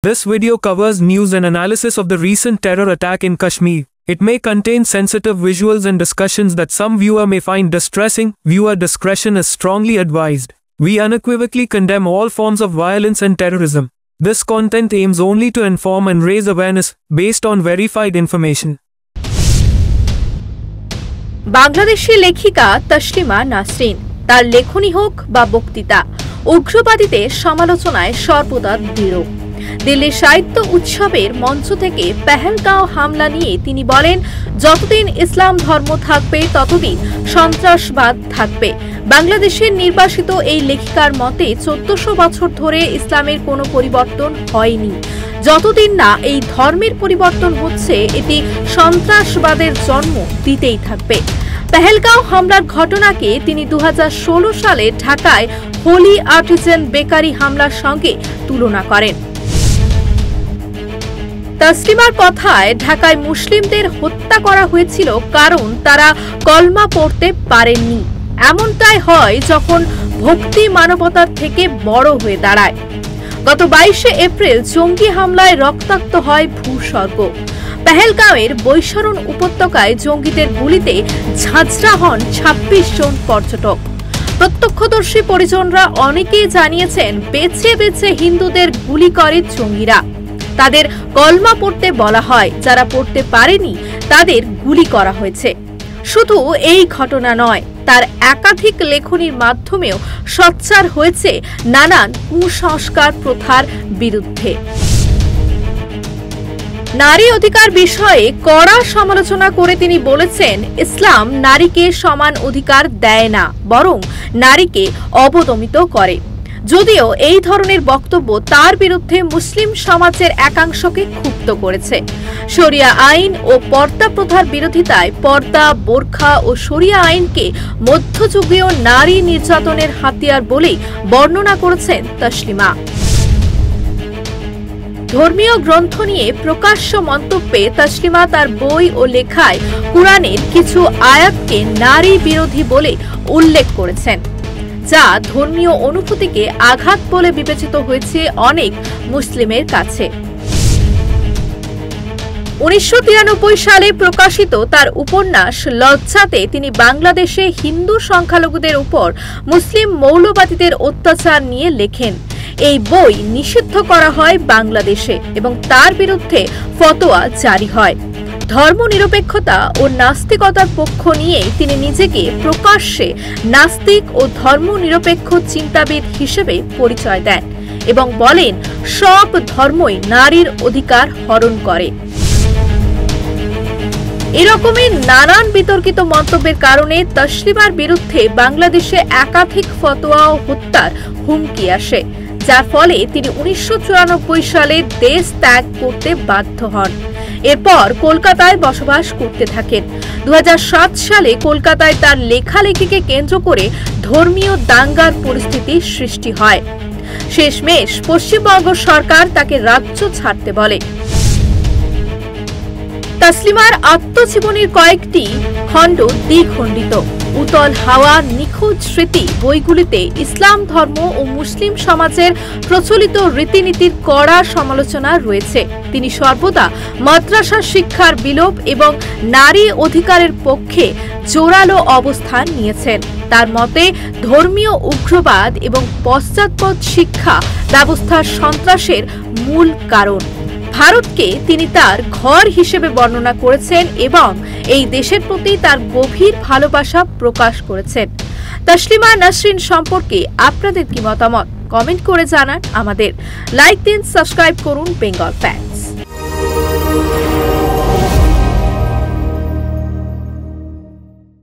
This video covers news and analysis of the recent terror attack in Kashmir. It may contain sensitive visuals and discussions that some viewer may find distressing. Viewer discretion is strongly advised. We unequivocally condemn all forms of violence and terrorism. This content aims only to inform and raise awareness based on verified information. Bangladeshi লেখিকা তসলিমা নাসরিন তার লেখনী হোক বা বক্তৃতা উগ্রবাদীদের সমালোচনায় সর্বদা দৃঢ়। দিল্লি সাহিত্য উৎসবের মঞ্চ থেকে পেহেলগাঁও হামলা নিয়ে তিনি বলেন, যতদিন ইসলাম ধর্ম থাকবে ততদিন সন্ত্রাসবাদ থাকবে। বাংলাদেশের নির্বাসিত এই লেখিকার মতে 1400 বছর ধরে ইসলামের কোনো পরিবর্তন হয়নি। যতদিন না এই ধর্মের পরিবর্তন হচ্ছে, এটি সন্ত্রাসবাদের জন্ম দিতেই থাকবে। পেহেলগাঁও হামলার ঘটনাকে তিনি 2016 সালে ঢাকায় হোলি আর্টিজান বেকারি হামলার সঙ্গে তুলনা করেন। তসলিমার কথায়, ঢাকায় মুসলিমদের হত্যা করা হয়েছিল কারণ তারা কলমা পড়তে পারেননি। এমনটাই হয় যখন ভক্তি মানবতার থেকে বড় হয়ে দাঁড়ায়। গত 22শে এপ্রিল জঙ্গি হামলায় রক্তাক্ত হয় ভূস্বর্গ। পেহেলগাঁওয়ের বৈশরণ উপত্যকায় জঙ্গিদের গুলিতে ঝাঁঝরা হন 26 জন পর্যটক। প্রত্যক্ষদর্শী পরিজনরা অনেকেই জানিয়েছেন, বেছে বেছে হিন্দুদের গুলি করে জঙ্গিরা। তাদের কলমা পড়তে বলা হয়, যারা পড়তে পারেনি তাদের গুলি করা হয়েছে। শুধু এই ঘটনা নয়, তার একাধিক লেখনীর মাধ্যমেও সোচ্চার হয়েছে নানান কুসংস্কার প্রথার বিরুদ্ধে। নারী অধিকার বিষয়ে কড়া সমালোচনা করে তিনি বলেছেন, ইসলাম নারীকে সমান অধিকার দেয় না, বরং নারীকে অবদমিত করে। যদিও এই ধরনের বক্তব্য তার বিরুদ্ধে মুসলিম সমাজের একাংশকে ক্ষুব্ধ করেছে। শরিয়া আইন ও পর্দা প্রথার বিরোধিতায় পর্দা, বোরখা ও শরিয়া আইনকে মধ্যযুগীয় নারী নির্যাতনের হাতিয়ার বলেই বর্ণনা করেছেন তসলিমা। ধর্মীয় গ্রন্থ নিয়ে প্রকাশ্য মন্তব্যে তসলিমা তার বই ও লেখায় কুরআনের কিছু আয়াতকে নারী বিরোধী বলে উল্লেখ করেছেন, যা ধর্মীয় অনুভূতিকে আঘাত বলে বিবেচিত হয়েছে অনেক মুসলিমের কাছে। 1993 সালে প্রকাশিত তার উপন্যাস লজ্জাতে তিনি বাংলাদেশে হিন্দু সংখ্যালঘুদের উপর মুসলিম মৌলবাদীদের অত্যাচার নিয়ে লেখেন। এই বই নিষিদ্ধ করা হয় বাংলাদেশে এবং তার বিরুদ্ধে ফতোয়া জারি হয়। ধর্মনিরপেক্ষতা ও নাস্তিকতার পক্ষ নিয়ে তিনি নিজেকে প্রকাশ্যে নাস্তিক ও ধর্মনিরপেক্ষ চিন্তাবিদ হিসেবে পরিচয় দেন এবং বলেন, সব ধর্মই নারীর অধিকার হরণ করে। এরকমের নানান বিতর্কিত মন্তব্যের কারণে তসলিমার বিরুদ্ধে বাংলাদেশে একাধিক ফতোয়া ও হত্যার হুমকি আসে, যার ফলে তিনি 1994 সালে দেশ ত্যাগ করতে বাধ্য হন। এরপর কলকাতায় বসবাস করতে থাকেন। 2007 সালে কলকাতায় তার লেখালেখিকে কেন্দ্র করে ধর্মীয় দাঙ্গার পরিস্থিতি সৃষ্টি হয়। শেষমেশ পশ্চিমবঙ্গ সরকার তাকে রাজ্য ছাড়তে বলে। তসলিমার আত্মজীবনীর কয়েকটি খণ্ড দ্বিখণ্ডিত। উতল হাওয়া, নিখোঁজ স্মৃতি বইগুলিতে ইসলাম ধর্ম ও মুসলিম সমাজের প্রচলিত রীতিনীতির কড়া সমালোচনা রয়েছে। তিনি সর্বদা মাদ্রাসা শিক্ষার বিলোপ এবং নারী অধিকারের পক্ষে জোরালো অবস্থান নিয়েছেন। তার মতে, ধর্মীয় উগ্রবাদ এবং পশ্চাৎপদ শিক্ষা ব্যবস্থার সন্ত্রাসের মূল কারণ। ভারতকে তিনি তার ঘর হিসেবে বর্ণনা করেছেন এবং এই দেশের প্রতি তার গভীর ভালোবাসা প্রকাশ করেছেন। তসলিমা নাসরিন সম্পর্কে আপনাদের কি মতামত? কমেন্ট করে জানান আমাদের। লাইক দিন, সাবস্ক্রাইব করুন বেঙ্গল ফ্যাক্টস।